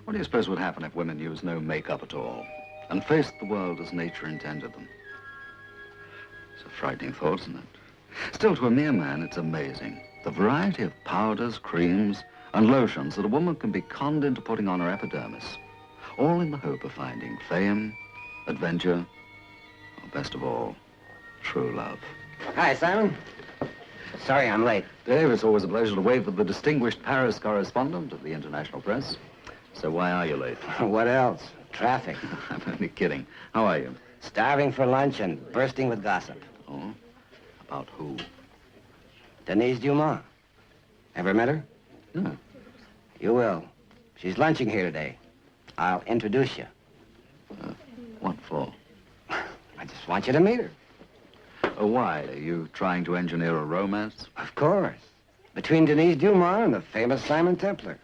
What do you suppose would happen if women used no makeup at all and faced the world as nature intended them? It's a frightening thought, isn't it? Still, to a mere man, it's amazing. The variety of powders, creams, and lotions that a woman can be conned into putting on her epidermis, all in the hope of finding fame, adventure, or best of all, true love. Hi, Simon. Sorry I'm late. Dave, it's always a pleasure to wait for the distinguished Paris correspondent of the international press. So why are you late? What else? Traffic. I'm only kidding. How are you? Starving for lunch and bursting with gossip. Oh? About who? Denise Dumas. Ever met her? No. You will. She's lunching here today. I'll introduce you. What for? I just want you to meet her. Oh, why? Are you trying to engineer a romance? Of course. Between Denise Dumas and the famous Simon Templar.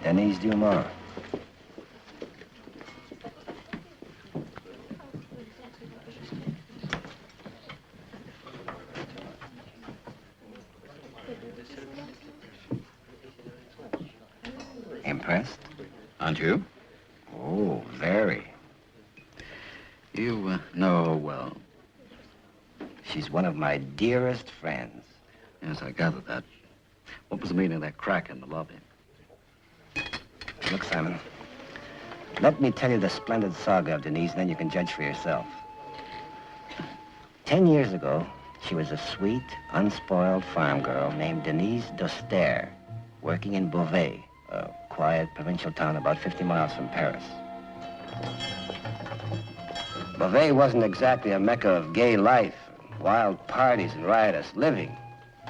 Denise Dumas. Impressed? Aren't you? Oh, very. You know her well. She's one of my dearest friends. Yes, I gathered that. What was the meaning of that crack in the lobby? Look, Simon, let me tell you the splendid saga of Denise, and then you can judge for yourself. 10 years ago, she was a sweet, unspoiled farm girl named Denise Doster, working in Beauvais, a quiet provincial town about 50 miles from Paris. Beauvais wasn't exactly a mecca of gay life, wild parties and riotous living.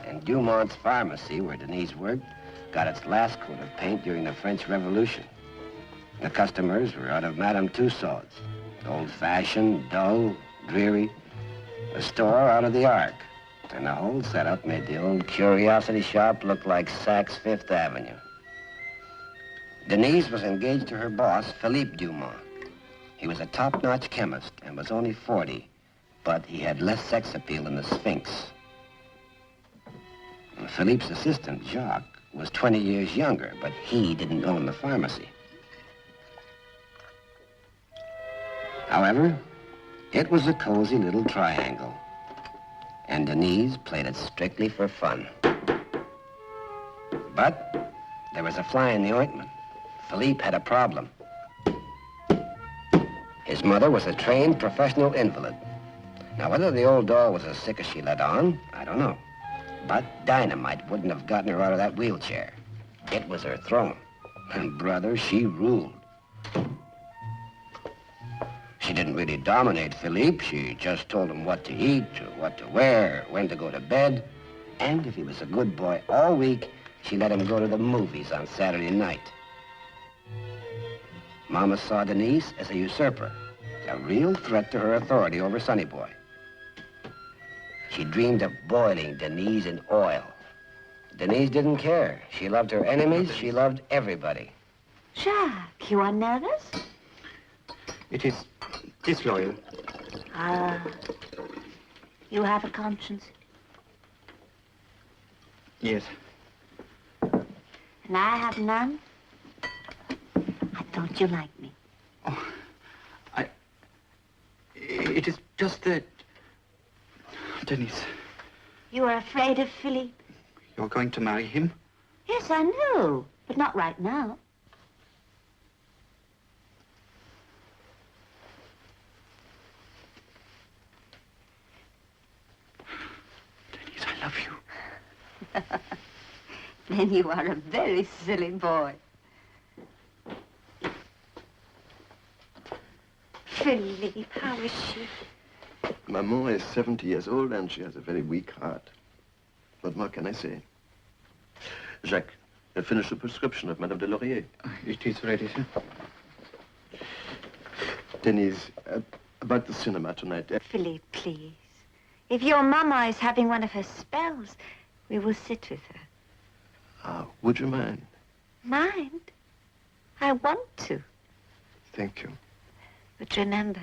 And Dumont's pharmacy, where Denise worked, got its last coat of paint during the French Revolution. The customers were out of Madame Tussauds, old-fashioned, dull, dreary. The store out of the Ark. And the whole setup made the old curiosity shop look like Saks Fifth Avenue. Denise was engaged to her boss, Philippe Dumas. He was a top-notch chemist and was only 40, but he had less sex appeal than the Sphinx. And Philippe's assistant, Jacques, was 20 years younger, but he didn't own the pharmacy. However, it was a cozy little triangle, and Denise played it strictly for fun. But there was a fly in the ointment. Philippe had a problem. His mother was a trained professional invalid. Now, whether the old doll was as sick as she let on, I don't know. But dynamite wouldn't have gotten her out of that wheelchair. It was her throne. And brother, she ruled. She didn't really dominate Philippe. She just told him what to eat, what to wear, when to go to bed. And if he was a good boy all week, she let him go to the movies on Saturday night. Mama saw Denise as a usurper, a real threat to her authority over Sonny Boy. She dreamed of boiling Denise in oil. Denise didn't care. She loved her enemies. She loved everybody. Jacques, you are nervous? It is disloyal. Ah, you have a conscience. Yes. And I have none? I thought you liked me. Oh, it is just that... Denise, You are afraid of Philippe? you're going to marry him? Yes, I know, but not right now. Denise, I love you. Then you are a very silly boy. Philippe, how is she? Maman is 70 years old and she has a very weak heart. What more can I say? Jacques, finish the prescription of Madame de Laurier. It is ready, sir. Denise, about the cinema tonight. Philippe, please. If your mama is having one of her spells, we will sit with her. Would you mind? Mind? I want to. Thank you. But remember,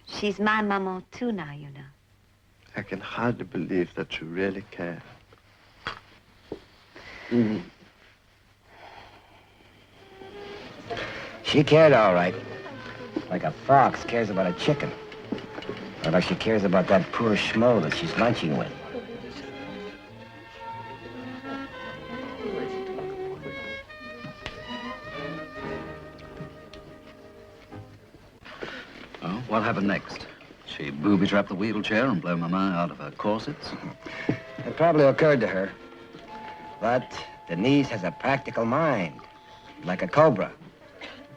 she's my maman too now, you know. I can hardly believe that you really care. She cared all right. Like a fox cares about a chicken. Or like she cares about that poor schmo that she's lunching with. Oh, what happened next? She booby-trap the wheelchair and blow Mama out of her corsets? It probably occurred to her. But Denise has a practical mind, like a cobra.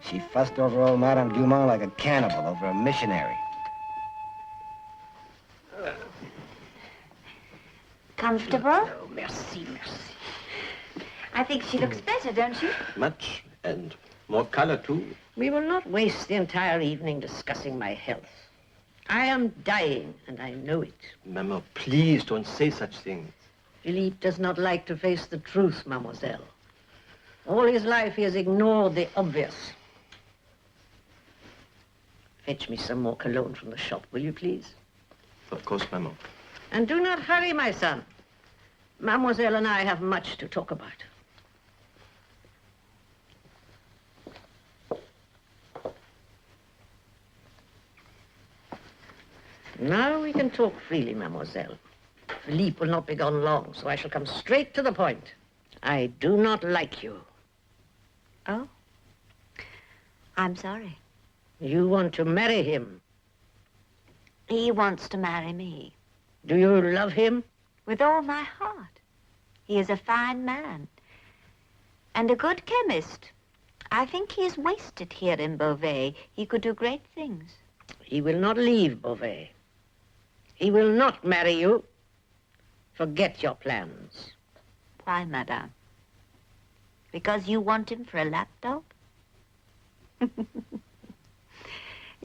She fussed over old Madame Dumont like a cannibal over a missionary. Comfortable? Oh, merci, merci. I think she looks better, don't you? Much, and more color, too. We will not waste the entire evening discussing my health. I am dying, and I know it. Maman, please don't say such things. Philippe does not like to face the truth, mademoiselle. All his life he has ignored the obvious. Fetch me some more cologne from the shop, will you please? Of course, Maman. And do not hurry, my son. Mademoiselle and I have much to talk about. Now we can talk freely, mademoiselle. Philippe will not be gone long, so I shall come straight to the point. I do not like you. Oh. I'm sorry. You want to marry him. He wants to marry me. Do you love him? With all my heart. He is a fine man. And a good chemist. I think he is wasted here in Beauvais. He could do great things. He will not leave Beauvais. He will not marry you. Forget your plans. Why, madame? Because you want him for a lapdog?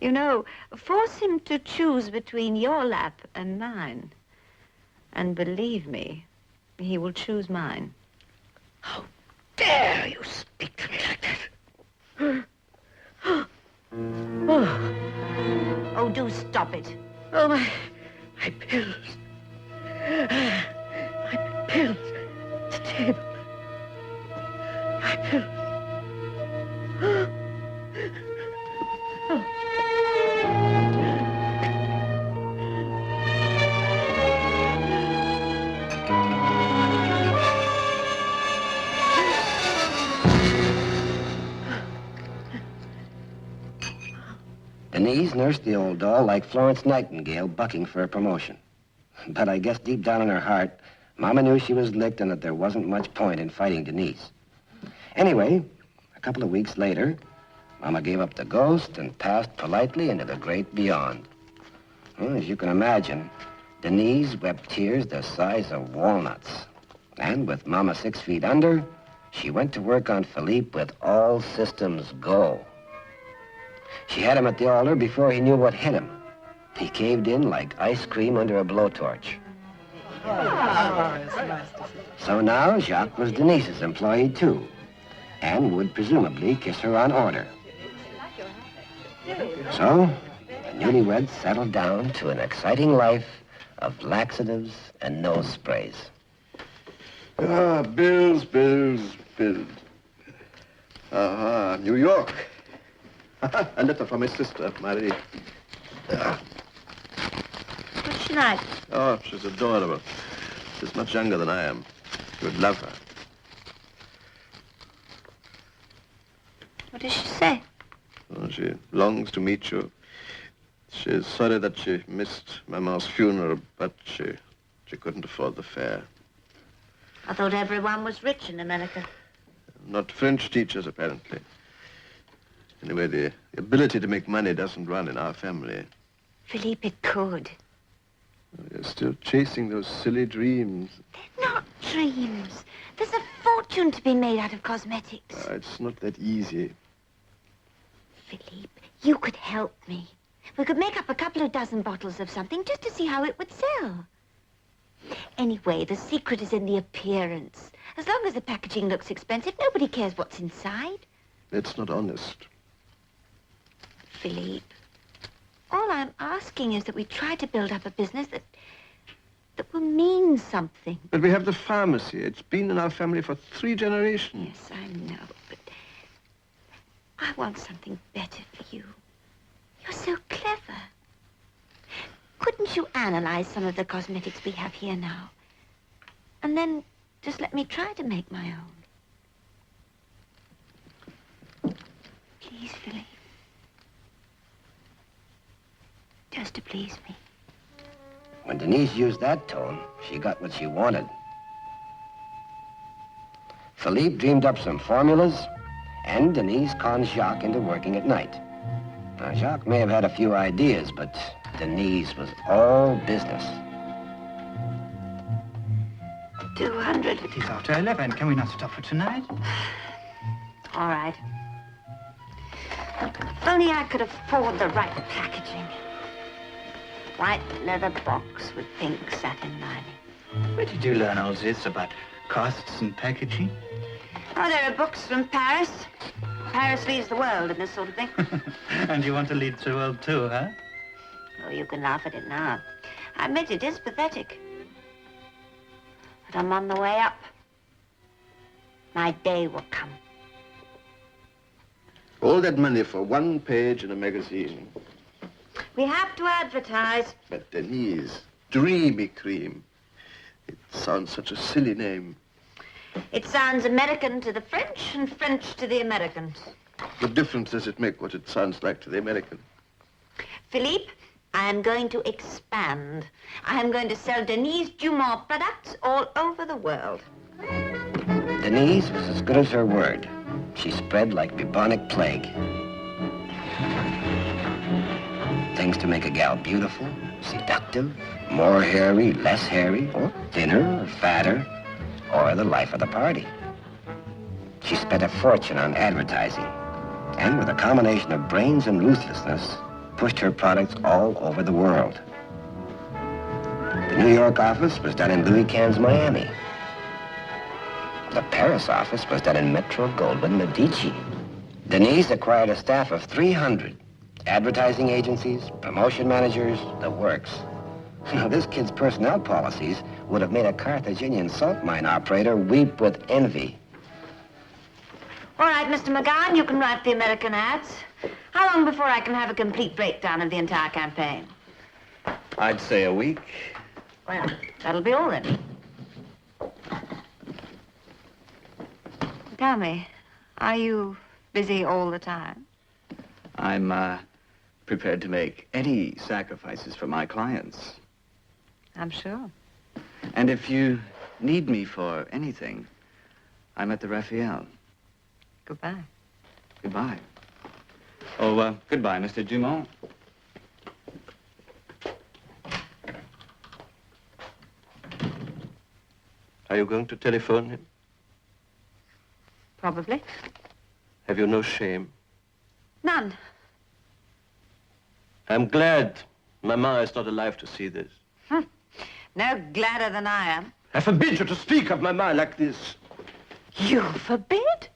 You know, force him to choose between your lap and mine. And believe me, he will choose mine. How dare you speak to me like that? Oh, Oh, do stop it. oh my pills. My pills. The table. My pills. Denise nursed the old doll like Florence Nightingale bucking for a promotion. But I guess deep down in her heart, Mama knew she was licked and that there wasn't much point in fighting Denise. Anyway, a couple of weeks later, Mama gave up the ghost and passed politely into the great beyond. Well, as you can imagine, Denise wept tears the size of walnuts. And with Mama 6 feet under, she went to work on Philippe with all systems go. She had him at the altar before he knew what hit him. He caved in like ice cream under a blowtorch. So now Jacques was Denise's employee too, and would presumably kiss her on order. So, the newlyweds settled down to an exciting life of laxatives and nose sprays. Bills, bills, bills. New York. A letter from my sister, Marie. What's she like? Oh, she's adorable. She's much younger than I am. You would love her. What does she say? Oh, she longs to meet you. She's sorry that she missed Maman's funeral, but she couldn't afford the fare. I thought everyone was rich in America. Not French teachers, apparently. Anyway, the ability to make money doesn't run in our family. Philippe, it could. You're still chasing those silly dreams. They're not dreams. There's a fortune to be made out of cosmetics. It's not that easy. Philippe, you could help me. We could make up a couple of dozen bottles of something just to see how it would sell. Anyway, the secret is in the appearance. As long as the packaging looks expensive, nobody cares what's inside. That's not honest. Philippe, all I'm asking is that we try to build up a business that will mean something. But we have the pharmacy. It's been in our family for 3 generations. Yes, I know, but I want something better for you. You're so clever. Couldn't you analyze some of the cosmetics we have here now? And then just let me try to make my own. Please, Philippe. Just to please me. When Denise used that tone, she got what she wanted. Philippe dreamed up some formulas, and Denise conned Jacques into working at night. Now, Jacques may have had a few ideas, but Denise was all business. 200. It is after 11. Can we not stop for tonight? All right. If only I could afford the right packaging. White leather box with pink satin lining. Where did you learn all this about costs and packaging? Oh, there are books from Paris. Paris leads the world in this sort of thing. And you want to lead the world too, huh? Oh, you can laugh at it now. I admit it is pathetic. But I'm on the way up. My day will come. All that money for 1 page in a magazine. We have to advertise. But Denise, Dreamy Cream. It sounds such a silly name. It sounds American to the French and French to the Americans. What difference does it make what it sounds like to the American? Philippe, I am going to expand. I am going to sell Denise Dumont products all over the world. Denise was as good as her word. She spread like bubonic plague. Things to make a gal beautiful, seductive, more hairy, less hairy, or thinner, or fatter, or the life of the party. She spent a fortune on advertising, and with a combination of brains and ruthlessness, pushed her products all over the world. The New York office was done in Louis Cannes, Miami. The Paris office was done in Metro-Goldwyn-Medici. Denise acquired a staff of 300. Advertising agencies, promotion managers, the works. Now, this kid's personnel policies would have made a Carthaginian salt mine operator weep with envy. All right, Mr. McGowan, you can write the American ads. How long before I can have a complete breakdown of the entire campaign? I'd say a week. Well, that'll be all then. Tell me, are you busy all the time? I'm prepared to make any sacrifices for my clients. I'm sure. And if you need me for anything, I'm at the Raphael. Goodbye. Goodbye. Oh, goodbye, Mr. Dumont. Are you going to telephone him? Probably. Have you no shame? None. I'm glad Mama is not alive to see this. No gladder than I am. I forbid you to speak of Mama like this. You forbid?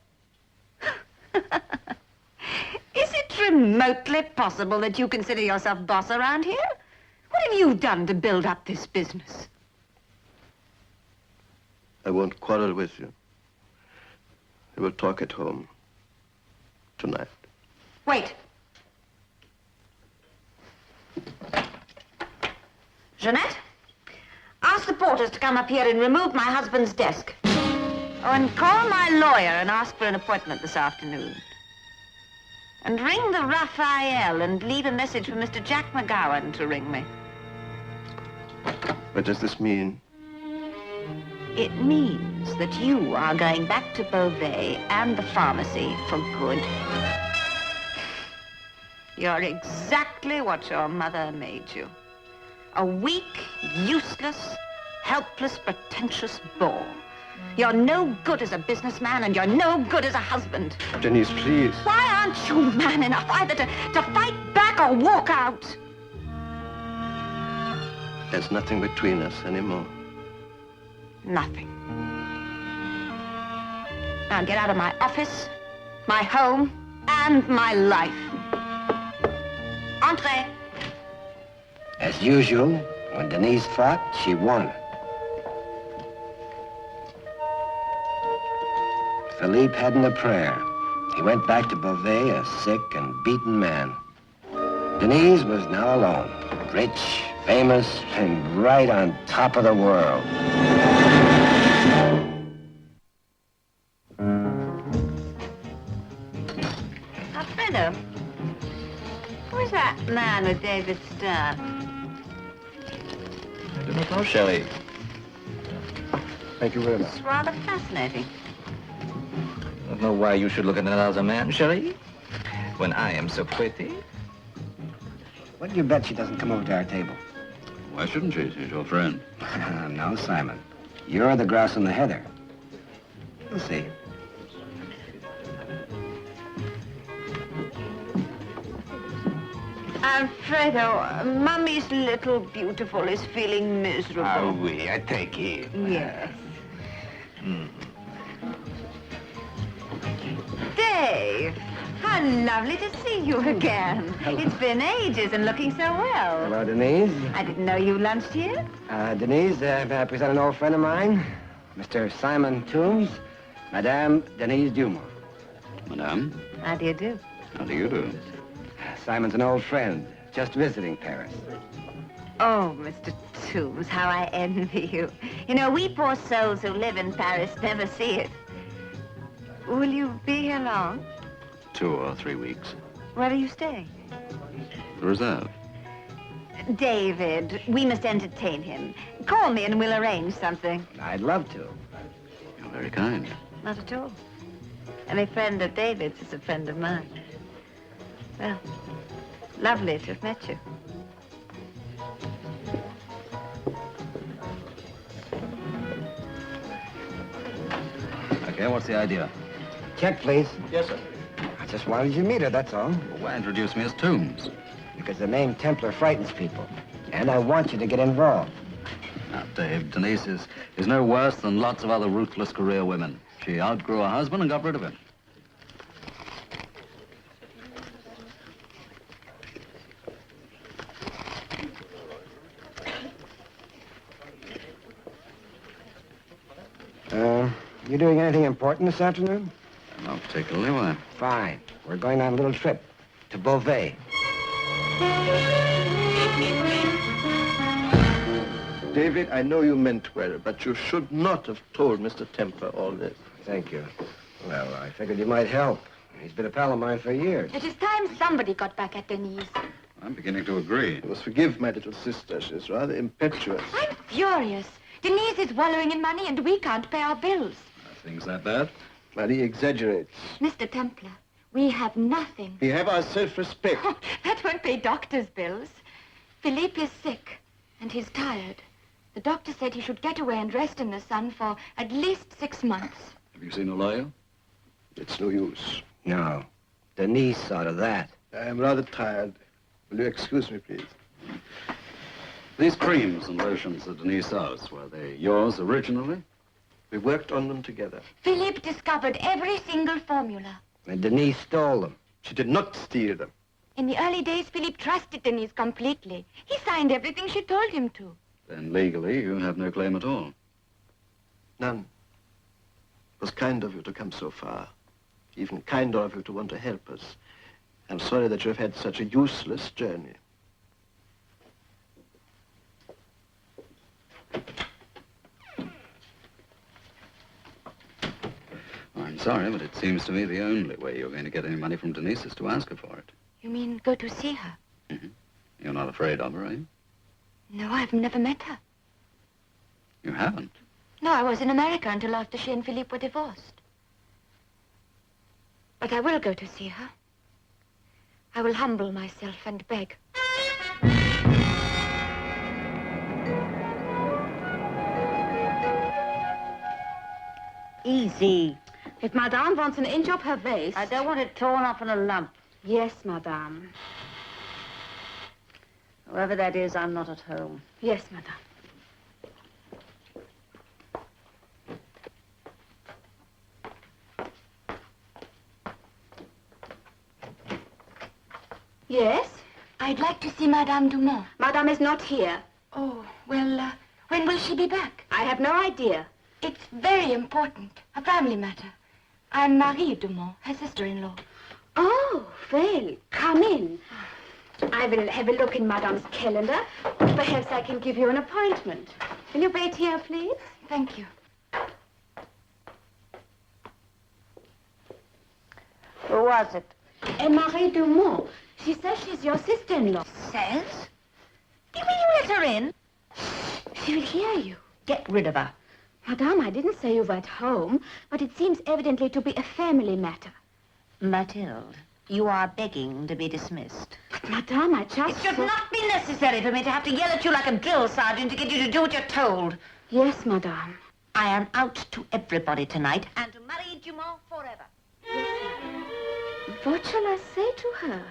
Is it remotely possible that you consider yourself boss around here? What have you done to build up this business? I won't quarrel with you. We will talk at home tonight. Wait. Jeanette, ask the porters to come up here and remove my husband's desk. Oh, and call my lawyer and ask for an appointment this afternoon. And ring the Raphael and leave a message for Mr. Jack McGowan to ring me. What does this mean? It means that you are going back to Beauvais and the pharmacy for good. You're exactly what your mother made you. A weak, useless, helpless, pretentious bore. You're no good as a businessman, and you're no good as a husband. Denise, please. Why aren't you man enough either to fight back or walk out? There's nothing between us anymore. Nothing. Now get out of my office, my home, and my life. Entrez. As usual, when Denise fought, she won. Philippe hadn't a prayer. He went back to Beauvais a sick and beaten man. Denise was now alone, rich, famous, and right on top of the world. Alfredo, who's that man with David Stern? I do not know, Shelley. Thank you very much. It's rather fascinating. I don't know why you should look at another man, Shelley, when I am so pretty. What do you bet she doesn't come over to our table? Why shouldn't she? She's your friend. No, Simon. You're the grouse in the heather. You'll see. Alfredo, Mummy's little beautiful is feeling miserable. Ah, oui, I take it. Yes. Dave, how lovely to see you again. It's been ages and looking so well. Hello, Denise. I didn't know you lunched here. Denise, may I present an old friend of mine? Mr. Simon Toombs, Madame Denise Dumont. Madame, How do you do? how do you do? Simon's an old friend, just visiting Paris. Oh, Mr. Toombs, how I envy you. You know, we poor souls who live in Paris never see it. Will you be here long? 2 or 3 weeks. Where are you staying? The reserve. David, we must entertain him. Call me and we'll arrange something. I'd love to. You're very kind. Not at all. Any friend of David's is a friend of mine. Well, lovely to have met you. Okay, what's the idea? Check, please. Yes, sir. I just wanted you to meet her, that's all. Well, why introduce me as Toombs? Because the name Templar frightens people. And I want you to get involved. Now, Dave, Denise is no worse than lots of other ruthless career women. She outgrew her husband and got rid of him. You doing anything important this afternoon? Not particularly, why? Fine. We're going on a little trip to Beauvais. David, I know you meant well, but you should not have told Mr. Templar all this. Thank you. Well, I figured you might help. He's been a pal of mine for years. It is time somebody got back at Denise. I'm beginning to agree. You must forgive my little sister. She's rather impetuous. I'm furious. Denise is wallowing in money and we can't pay our bills. Are things that bad? Marie exaggerates. Mr. Templar, we have nothing. We have our self-respect. That won't pay doctor's bills. Philippe is sick and he's tired. The doctor said he should get away and rest in the sun for at least 6 months. Have you seen a lawyer? It's no use. No. Denise saw to that. I am rather tired. Will you excuse me, please? These creams and lotions that Denise sells, were they yours originally? We worked on them together. Philippe discovered every single formula. And Denise stole them. She did not steal them. In the early days, Philippe trusted Denise completely. He signed everything she told him to. Then legally, you have no claim at all. None. It was kind of you to come so far. Even kinder of you to want to help us. I'm sorry that you have had such a useless journey. I'm sorry, but it seems to me the only way you're going to get any money from Denise is to ask her for it. You mean go to see her? You're not afraid of her, are you? No, I've never met her. You haven't? No, I was in America until after she and Philippe were divorced. But I will go to see her. I will humble myself and beg. Easy. If Madame wants an inch of her waist... I don't want it torn off in a lump. Yes, Madame. Whoever that is, I'm not at home. Yes, Madame. Yes? I'd like to see Madame Dumont. Madame is not here. Oh, well, when will she be back? I have no idea. It's very important. A family matter. I'm Marie Dumont, her sister-in-law. Oh, well, come in. I will have a look in Madame's calendar. Perhaps I can give you an appointment. Will you wait here, please? Thank you. Who was it? Marie Dumont. She says she's your sister-in-law. Says? Do you mean you let her in? She will hear you. Get rid of her. Madame, I didn't say you were at home, but it seems evidently to be a family matter. Mathilde, you are begging to be dismissed. But, Madame, I just... It should not be necessary for me to have to yell at you like a drill sergeant to get you to do what you're told. Yes, Madame. I am out to everybody tonight and to Marie Dumont forever. What shall I say to her?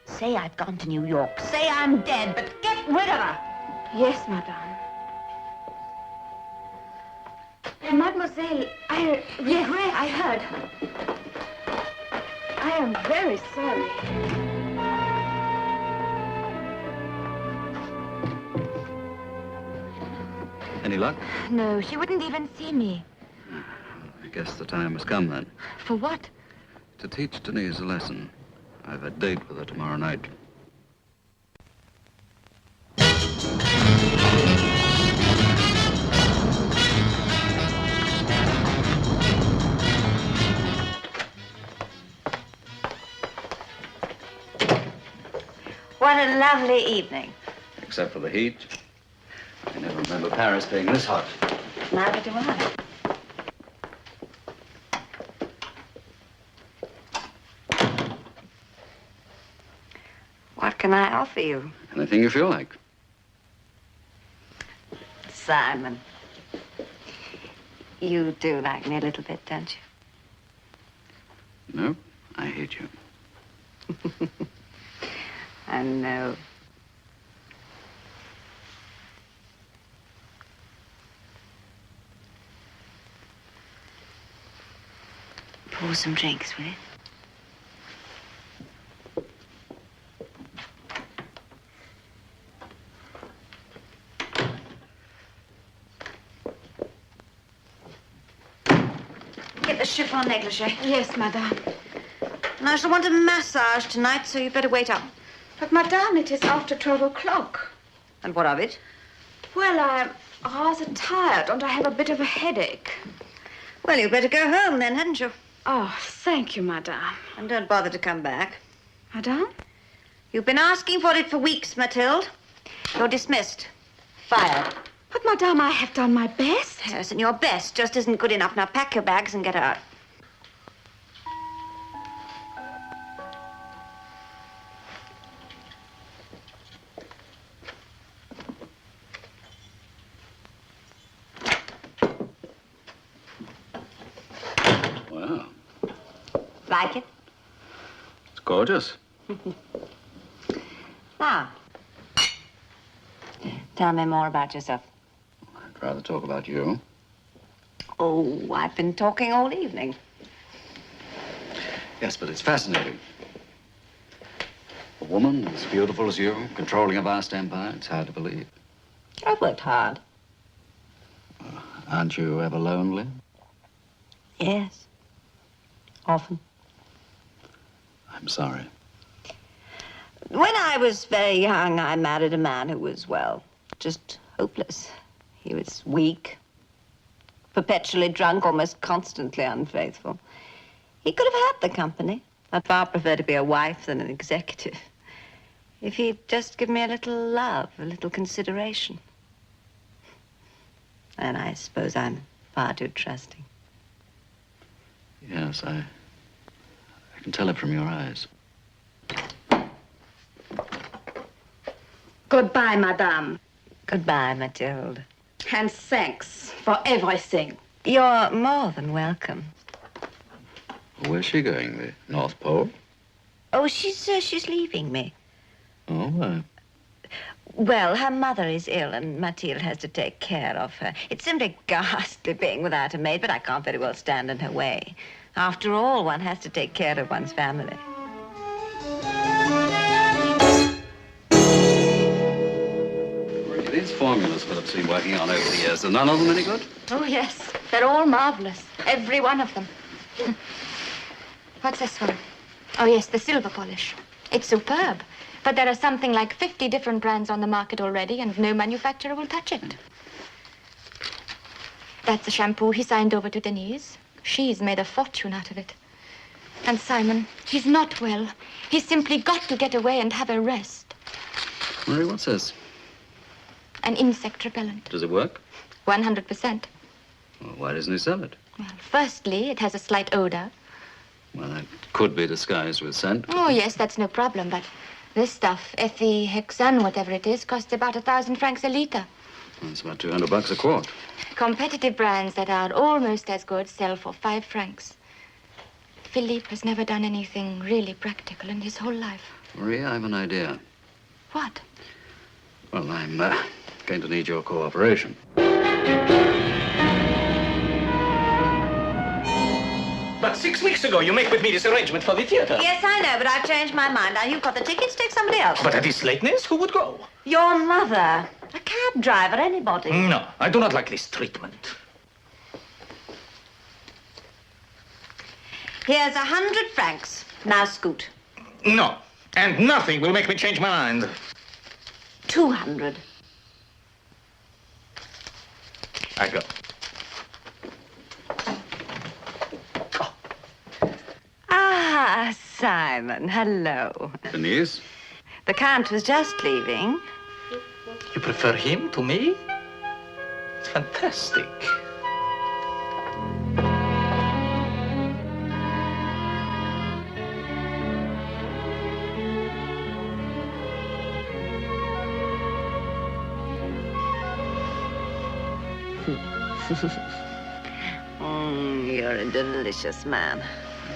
Say I've gone to New York. Say I'm dead, but get rid of her. Yes, Madame. Mademoiselle, I regret I heard. I am very sorry. Any luck? No, she wouldn't even see me. I guess the time has come then. For what? To teach Denise a lesson. I've a date with her tomorrow night. What a lovely evening. Except for the heat. I never remember Paris being this hot. Neither do I. What can I offer you? Anything you feel like. Simon. You do like me a little bit, don't you? No, I hate you. I know. Pour some drinks, will you? Get the chiffon negligee. Yes, Madame. And I shall want a massage tonight, so you'd better wait up. But, Madame, it is after 12 o'clock. And what of it? Well, I'm rather tired, and I have a bit of a headache. Well, you'd better go home then, hadn't you? Oh, thank you, Madame. And don't bother to come back. Madame? You've been asking for it for weeks, Mathilde. You're dismissed. Fired. But, Madame, I have done my best. Yes, and your best just isn't good enough. Now pack your bags and get out. Wow, Like it? it's gorgeous. Now, tell me more about yourself. I'd rather talk about you. Oh, I've been talking all evening. Yes, but it's fascinating. A woman as beautiful as you, controlling a vast empire, it's hard to believe. I've worked hard. Aren't you ever lonely? Yes. Often. I'm sorry. When I was very young, I married a man who was, well, just hopeless. He was weak, perpetually drunk, almost constantly unfaithful. He could have had the company. I'd far prefer to be a wife than an executive. If he'd just give me a little love, a little consideration. And I suppose I'm far too trusting. Yes, I can tell it from your eyes. Goodbye, Madame. Goodbye, Mathilde. And thanks for everything. You're more than welcome. Where's she going? The North Pole? Oh, she's leaving me. Oh, why? Well, her mother is ill, and Mathilde has to take care of her. It's simply ghastly being without a maid, but I can't very well stand in her way. After all, one has to take care of one's family. These formulas Philip's been working on over the years, are none of them any good? Oh, yes. They're all marvelous. Every one of them. What's this one? Oh, yes, the silver polish. It's superb. But there are something like 50 different brands on the market already, and no manufacturer will touch it. That's the shampoo he signed over to Denise. She's made a fortune out of it. And Simon, he's not well. He's simply got to get away and have a rest. Marie, what's this? An insect repellent. Does it work? 100%. Well, why doesn't he sell it? Well, firstly, it has a slight odor. Well, that could be disguised with scent. Oh, yes, that's no problem, but this stuff, ethihexan, whatever it is, costs about 1,000 francs a liter. Well, it's about $200 a quart. Competitive brands that are almost as good sell for 5 francs. Philippe has never done anything really practical in his whole life. Maria, I have an idea. What? Well, I'm going to need your cooperation. But 6 weeks ago, you made with me this arrangement for the theater. Yes, I know, but I've changed my mind. Now, you've got the tickets, take somebody else. But at this lateness, who would go? Your mother. A cab driver, anybody. No, I do not like this treatment. Here's 100 francs. Now scoot. No, and nothing will make me change my mind. 200. I go. Ah, Simon, hello. Denise? The Count was just leaving. You prefer him to me? It's fantastic. You're a delicious man.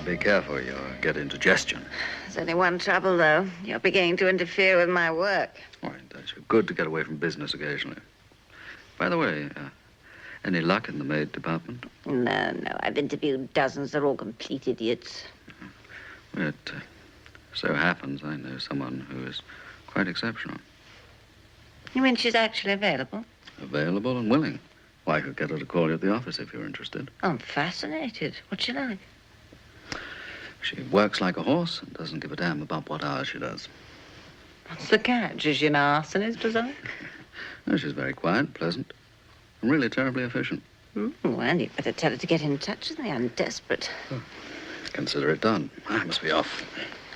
Be careful, you'll get indigestion. There's only one trouble, though. You're beginning to interfere with my work. Why, it's good to get away from business occasionally. By the way, any luck in the maid department? No. I've interviewed dozens. They're all complete idiots. It so happens I know someone who is quite exceptional. You mean she's actually available? Available and willing. Well, I could get her to call you at the office if you're interested. I'm fascinated. What's she like? She works like a horse and doesn't give a damn about what hours she does. What's the catch? Is she an arsonist or something? No, she's very quiet, pleasant, and really terribly efficient. Well, you'd better tell her to get in touch with me. I'm desperate. Consider it done. I must be off.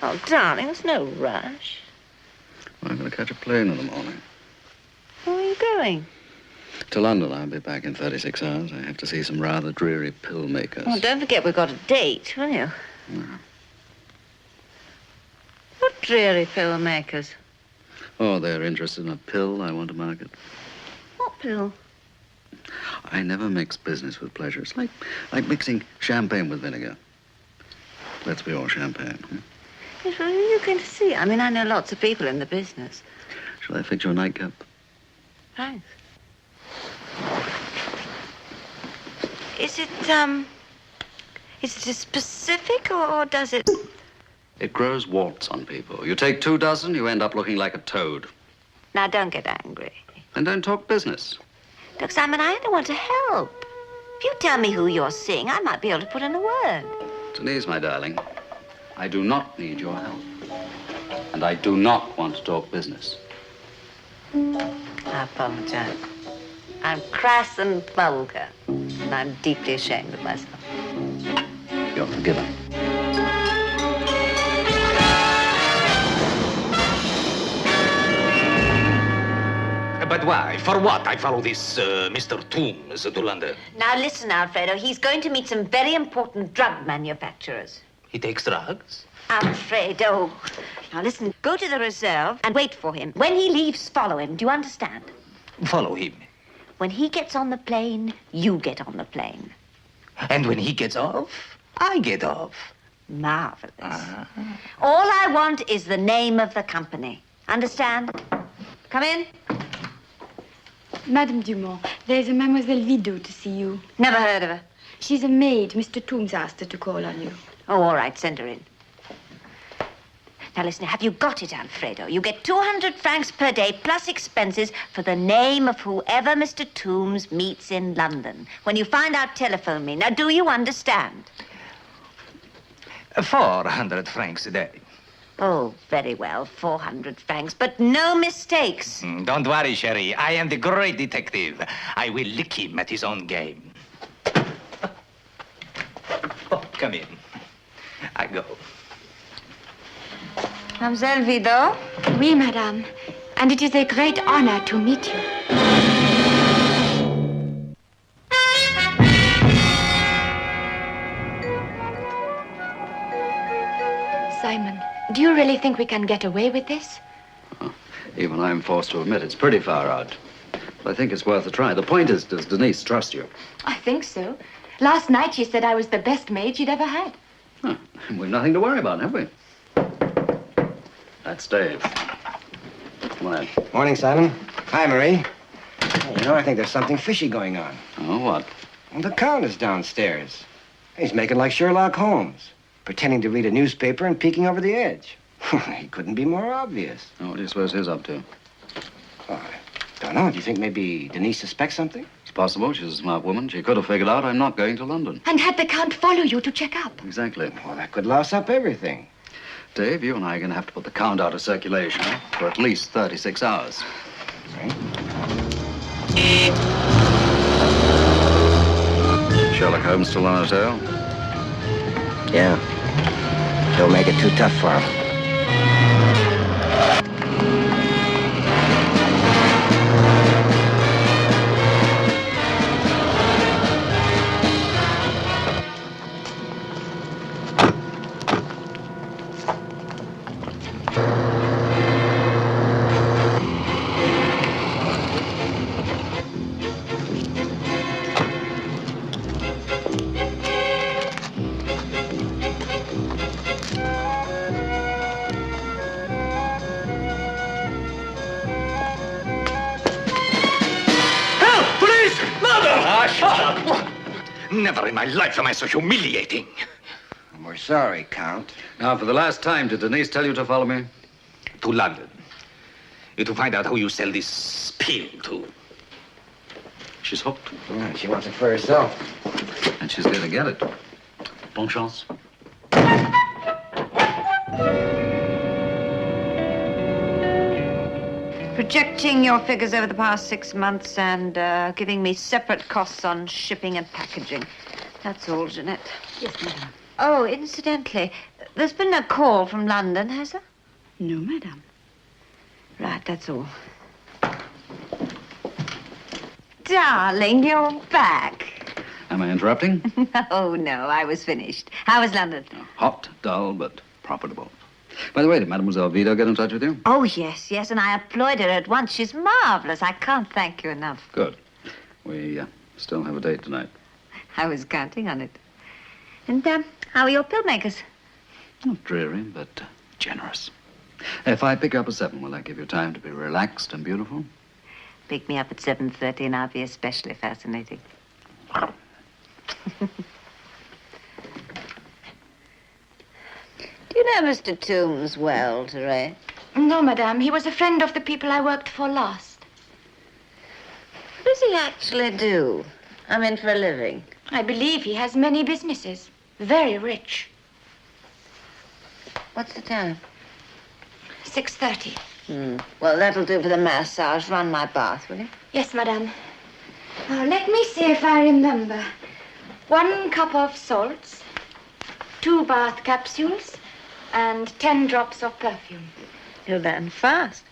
Oh, darling, there's no rush. Well, I'm going to catch a plane in the morning. Where are you going? To London. I'll be back in 36 hours. I have to see some rather dreary pill makers. Oh, don't forget we've got a date, will you? No. What dreary pill makers? Oh, they're interested in a pill I want to market. What pill? I never mix business with pleasure. It's like mixing champagne with vinegar. Let's be all champagne. Yes, well, who are you going to see? I mean, I know lots of people in the business. Shall I fix your nightcap? Thanks. Is it a specific or does it? It grows warts on people. You take 2 dozen, you end up looking like a toad. Now, don't get angry. And don't talk business. Look, Simon, I only want to help. If you tell me who you're seeing, I might be able to put in a word. Denise, my darling, I do not need your help. And I do not want to talk business. I apologize. I'm crass and vulgar, and I'm deeply ashamed of myself. You're forgiven. But why? For what I follow this Mr. Toombs to London? Now, listen, Alfredo. He's going to meet some very important drug manufacturers. He takes drugs? Alfredo. Now, listen, go to the reserve and wait for him. When he leaves, follow him. Do you understand? Follow him. When he gets on the plane, you get on the plane. And when he gets off, I get off. Marvelous. All I want is the name of the company. Understand? Come in. Madame Dumont, there's a Mademoiselle Vido to see you. Never heard of her. She's a maid. Mr. Toombs asked her to call on you. Oh, all right, send her in. Now, listen, have you got it, Alfredo? You get 200 francs per day plus expenses for the name of whoever Mr. Toombs meets in London. When you find out, telephone me. Now, do you understand? 400 francs a day. Oh, very well, 400 francs, but no mistakes. Don't worry, Cherie. I am the great detective. I will lick him at his own game. Oh, come in. I go. Mademoiselle Vido? Oui, madame. And it is a great honor to meet you. Simon, do you really think we can get away with this? Even I'm forced to admit it's pretty far out. But I think it's worth a try. The point is, does Denise trust you? I think so. Last night she said I was the best maid she'd ever had. Huh. We've nothing to worry about, have we? That's Dave. Come on in. Morning, Simon. Hi, Marie. Hey, you know, I think there's something fishy going on. Oh, what? Well, the Count is downstairs. He's making like Sherlock Holmes, pretending to read a newspaper and peeking over the edge. He couldn't be more obvious. Oh, what do you suppose he's up to? Oh, I don't know. Do you think maybe Denise suspects something? It's possible. She's a smart woman. She could have figured out I'm not going to London. And had the Count follow you to check up? Exactly. Well, that could louse up everything. Dave, you and I are going to have to put the Count out of circulation for at least 36 hours. Right? Sherlock Holmes still on his tail? Yeah. Don't make it too tough for him. Never in my life am I so humiliating. We're sorry, Count. Now, for the last time, did Denise tell you to follow me? To London. To find out who you sell this pill to. She's hooked. Yeah, she wants it for herself. And she's going to get it. Bonne chance. Projecting your figures over the past 6 months and giving me separate costs on shipping and packaging. That's all, Jeanette. Yes, madame. Oh, incidentally, there's been no call from London, has there? No, madame. Right, that's all. Darling, you're back. Am I interrupting? Oh, no, I was finished. How was London? Hot, dull, but profitable. By the way, did Mademoiselle Vido get in touch with you? Oh, yes, and I employed her at once. She's marvelous. I can't thank you enough. Good. We still have a date tonight. I was counting on it. And how are your pill makers? Not dreary, but generous. If I pick you up at 7, will that give you time to be relaxed and beautiful? Pick me up at 7:30 and I'll be especially fascinating. Do you know Mr. Toombs well, Therese? No, madame. He was a friend of the people I worked for last. What does he actually do? I'm in for a living. I believe he has many businesses. Very rich. What's the time? 6:30. Well, that'll do for the massage. Run my bath, will you? Yes, madame. Now, let me see if I remember. 1 cup of salts, 2 bath capsules, and 10 drops of perfume. You learn fast.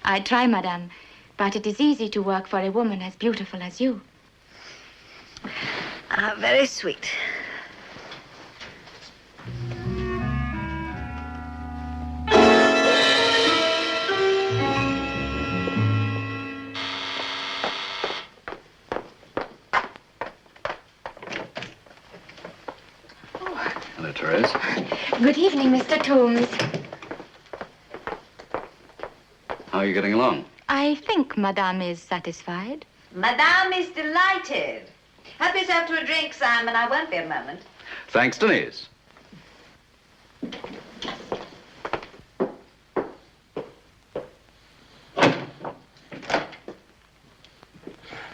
I try, madame, but it is easy to work for a woman as beautiful as you. Ah, very sweet. Hello, Therese. Good evening, Mr. Toombs. How are you getting along? I think Madame is satisfied. Madame is delighted. Help yourself to a drink, Simon. I won't be a moment. Thanks, Denise.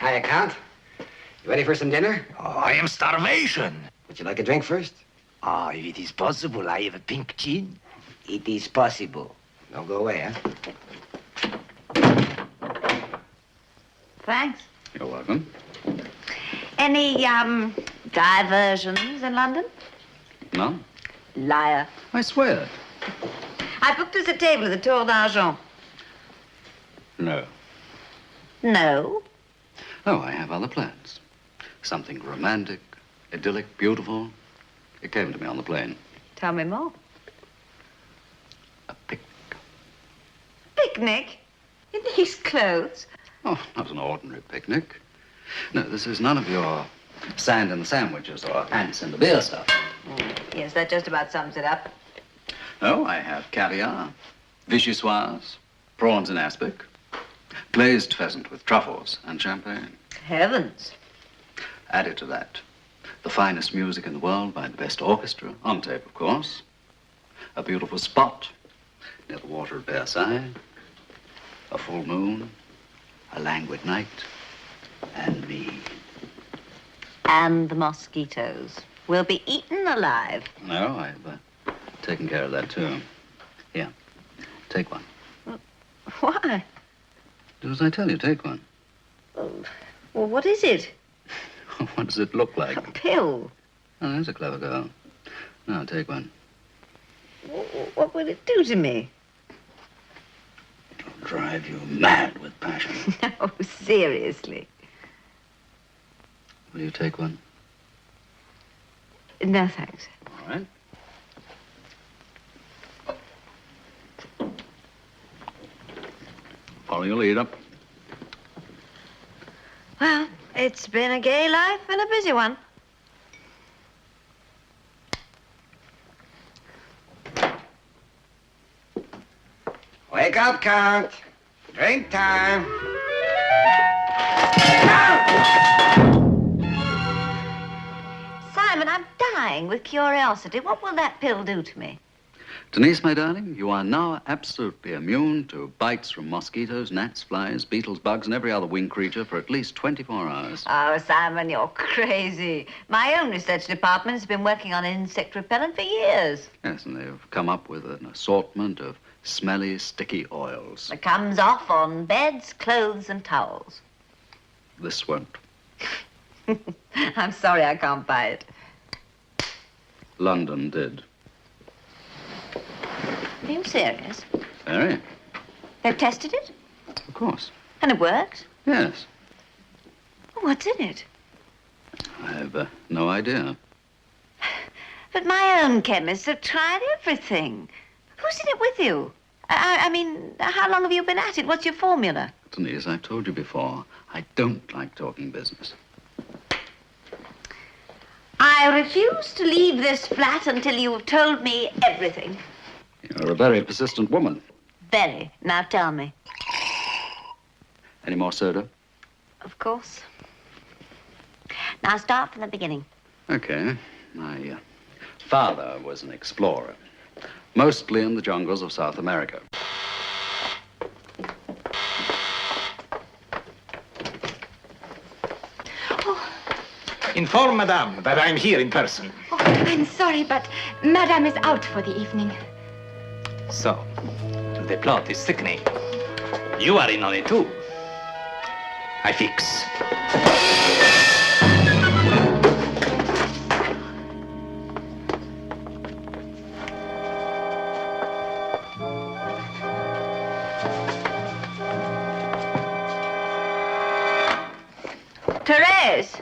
Hiya, Count. You ready for some dinner? Oh, I am starvation. Would you like a drink first? Ah, if it is possible, I have a pink gin. It is possible. Don't go away, huh? Thanks. You're welcome. Any, diversions in London? None? Liar. I swear. I booked us a table at the Tour d'Argent. No. No. Oh, I have other plans. Something romantic, idyllic, beautiful. It came to me on the plane. Tell me more. A picnic. Picnic? In these clothes? Oh, not an ordinary picnic. No, this is none of your sand in the sandwiches or ants in the beer stuff. Yes, that just about sums it up. No, I have caviar, vichyssoise, prawns in aspic, glazed pheasant with truffles and champagne. Heavens. Added to that, the finest music in the world by the best orchestra, on tape, of course. A beautiful spot near the water at Versailles, a full moon, a languid night, and me. And the mosquitoes will be eaten alive. No, I've taken care of that, too. Here, take one. Why? Do as I tell you, take one. Well, what is it? What does it look like? A pill. Oh, that's a clever girl. Now, take one. What will it do to me? It'll drive you mad with passion. No, seriously. Will you take one? No, thanks. All right. Follow your lead up. Well, it's been a gay life and a busy one. Wake up, Count. Drink time. Simon, I'm dying with curiosity. What will that pill do to me? Denise, my darling, you are now absolutely immune to bites from mosquitoes, gnats, flies, beetles, bugs, and every other winged creature for at least 24 hours. Oh, Simon, you're crazy. My own research department has been working on insect repellent for years. Yes, and they've come up with an assortment of smelly, sticky oils. It comes off on beds, clothes, and towels. This won't. I'm sorry I can't buy it. London did. Are you serious? Very. They've tested it? Of course. And it works? Yes. What's in it? I have no idea. But my own chemists have tried everything. Who's in it with you? I mean, how long have you been at it? What's your formula? Denise, I've told you before, I don't like talking business. I refuse to leave this flat until you've told me everything. You're a very persistent woman. Very. Now tell me. Any more soda? Of course. Now start from the beginning. Okay. My father was an explorer, mostly in the jungles of South America. Inform Madame that I'm here in person. Oh, I'm sorry, but Madame is out for the evening. So, the plot is thickening. You are in on it too. I fix. Therese!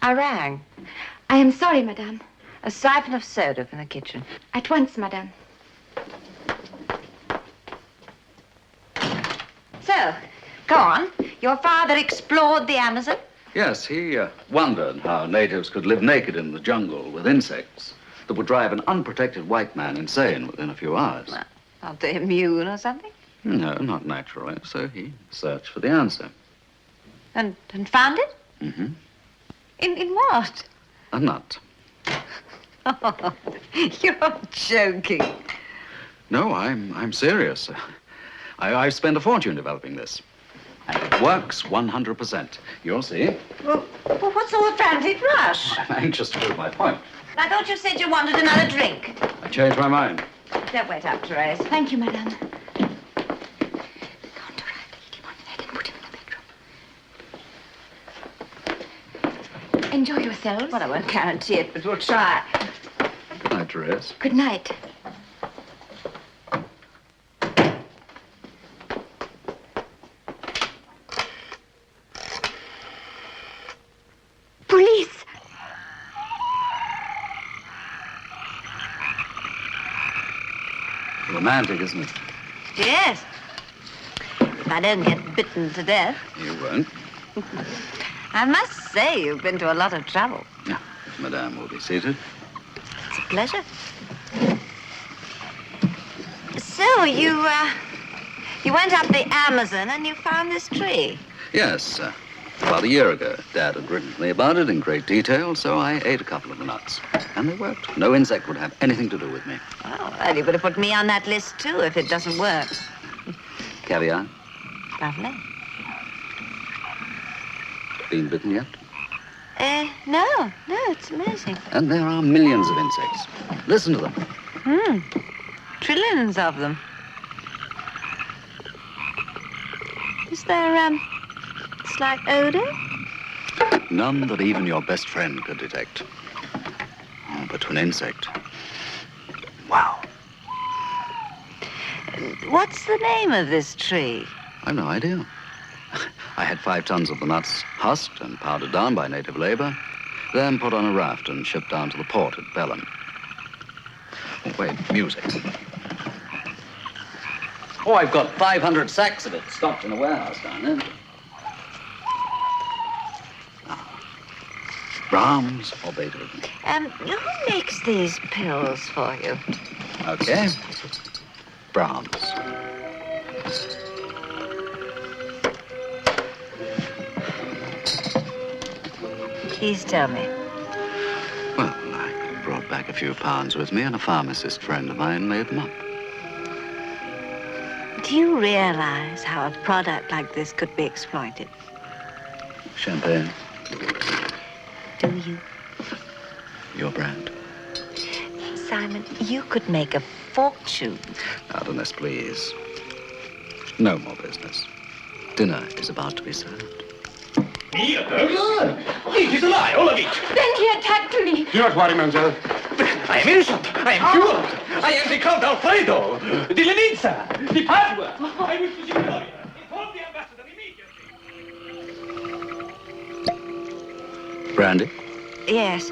I rang. I am sorry, Madame. A siphon of soda from the kitchen. At once, Madame. So, go on. Your father explored the Amazon? Yes, he wondered how natives could live naked in the jungle with insects that would drive an unprotected white man insane within a few hours. Well, aren't they immune or something? No, not naturally. So he searched for the answer. And found it? Mm-hmm. In what? A nut. Oh, you're joking. No, I'm serious. I've spent a fortune developing this. And it works 100%. You'll see. Well, what's all the frantic rush? I'm anxious to prove my point. I thought you said you wanted another drink. I changed my mind. Don't wait up, Therese. Thank you, madame. Enjoy yourselves. Well, I won't guarantee it, but we'll try. Good night, Therese. Good night. Police! Romantic, isn't it? Yes. If I don't get bitten to death. You won't. I must say, you've been to a lot of trouble. Now, if Madame will be seated. It's a pleasure. So, you went up the Amazon and you found this tree. Yes, about a year ago. Dad had written to me about it in great detail, so I ate a couple of the nuts. And they worked. No insect would have anything to do with me. Oh, well, you could have put me on that list, too, if it doesn't work. Caviar? Lovely. Been bitten yet? No, it's amazing. And there are millions of insects. Listen to them. Trillions of them. Is there, slight odor? None that even your best friend could detect. Oh, but to an insect. Wow. What's the name of this tree? I've no idea. I had 5 tons of the nuts husked and powdered down by native labor, then put on a raft and shipped down to the port at Bellum. Oh, wait, music. Oh, I've got 500 sacks of it stocked in a warehouse down there. Brahms or Beethoven? Who makes these pills for you? Okay. Brahms. Please tell me. Well, I brought back a few pounds with me, and a pharmacist friend of mine made them up. Do you realize how a product like this could be exploited? Champagne, Do you? your brand. Simon, you could make a fortune. Artemis, please. No more business. Dinner is about to be served. It is a lie, all of it. Then he attacked me. Do not worry, mademoiselle. I am innocent. I am pure. I am the Count Alfredo, the Lenizza, the Padua. I wish to see Gloria. Inform the ambassador immediately. Brandy? Yes.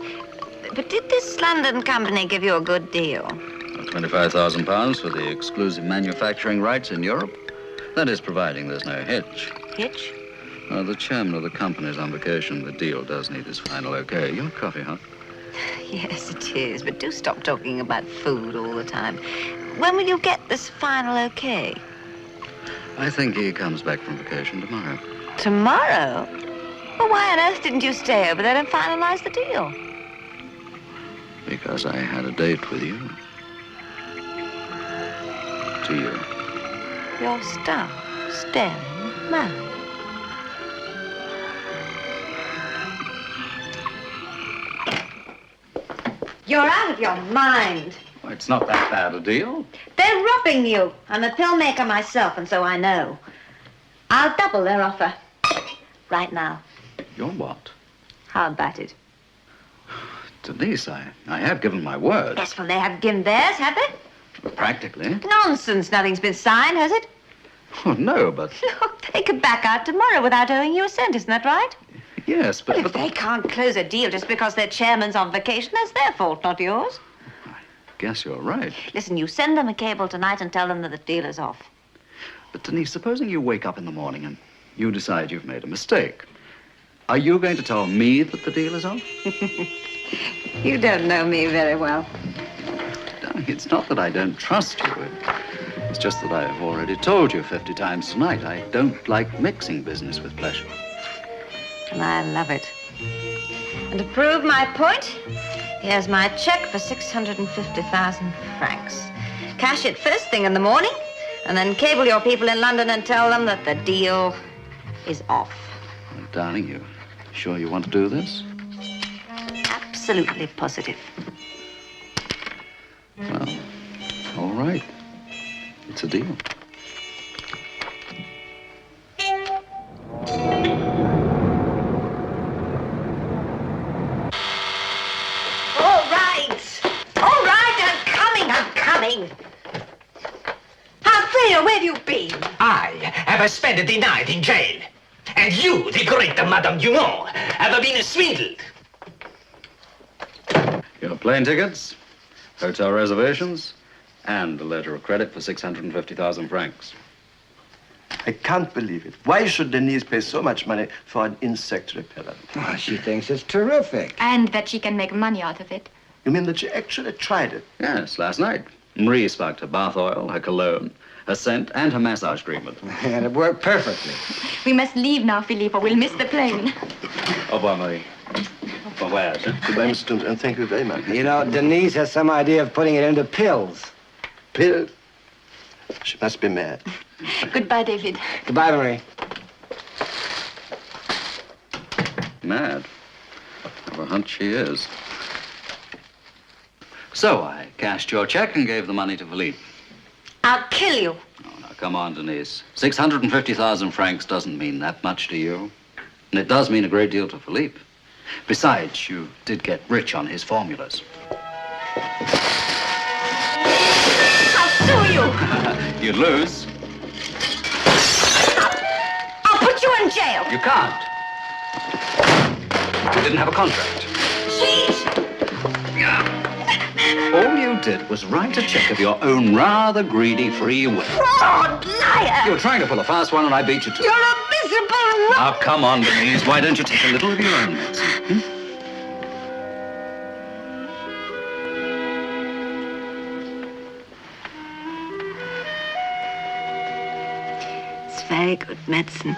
But did this London company give you a good deal? £25,000 for the exclusive manufacturing rights in Europe. That is, providing there's no hitch. Hitch? The chairman of the company is on vacation. The deal does need his final okay. Your coffee, huh? Yes, it is. But do stop talking about food all the time. When will you get this final okay? I think he comes back from vacation tomorrow. Tomorrow? Well, why on earth didn't you stay over there and finalize the deal? Because I had a date with you. To you. Your star, staring man. You're out of your mind. Well, it's not that bad a deal. They're robbing you. I'm a pill maker myself, and so I know. I'll double their offer. Right now. You're what? How about it? Denise, I have given my word. Yes, well, they have given theirs, have they? Practically. Nonsense. Nothing's been signed, has it? Oh, no, but... Look, they could back out tomorrow without owing you a cent, isn't that right? Yes, but... Well, if they can't close a deal just because their chairman's on vacation, that's their fault, not yours. I guess you're right. Listen, you send them a cable tonight and tell them that the deal is off. But, Denise, supposing you wake up in the morning and you decide you've made a mistake. Are you going to tell me that the deal is off? You don't know me very well. Darling, it's not that I don't trust you. It's just that I've already told you 50 times tonight. I don't like mixing business with pleasure. And I love it. And to prove my point, here's my check for 650,000 francs. Cash it first thing in the morning, and then cable your people in London and tell them that the deal is off. Well, darling, you sure you want to do this? Absolutely positive. Well, all right. It's a deal. All right, I'm coming. Alfredo, where have you been? I have spent the night in jail. And you, the great Madame Dumont, have been swindled. Your plane tickets, hotel reservations, and a letter of credit for 650,000 francs. I can't believe it. Why should Denise pay so much money for an insect repellent? Oh, she thinks it's terrific. And that she can make money out of it. You mean that she actually tried it? Yes, last night. Marie sparked her bath oil, her cologne, her scent, and her massage treatment. And it worked perfectly. We must leave now, Philippe, or we'll miss the plane. Au revoir, Marie. Au revoir, sir. Goodbye, Mr. Stone, and thank you very much. You know, Denise has some idea of putting it into pills. Pill? She must be mad. Goodbye, David. Goodbye, Marie. Mad. Have a hunch she is. So I cashed your check and gave the money to Philippe. I'll kill you. Oh, now, come on, Denise. 650,000 francs doesn't mean that much to you. And it does mean a great deal to Philippe. Besides, you did get rich on his formulas. I'll sue you. You'd lose. I'll put you in jail. You can't. You didn't have a contract. Cheat. All you did was write a check of your own rather greedy free will. Fraud, liar. You were trying to pull a fast one, and I beat you to it. You're a miserable rogue. Now, come on, Denise. Why don't you take a little of your own medicine? It's very good medicine.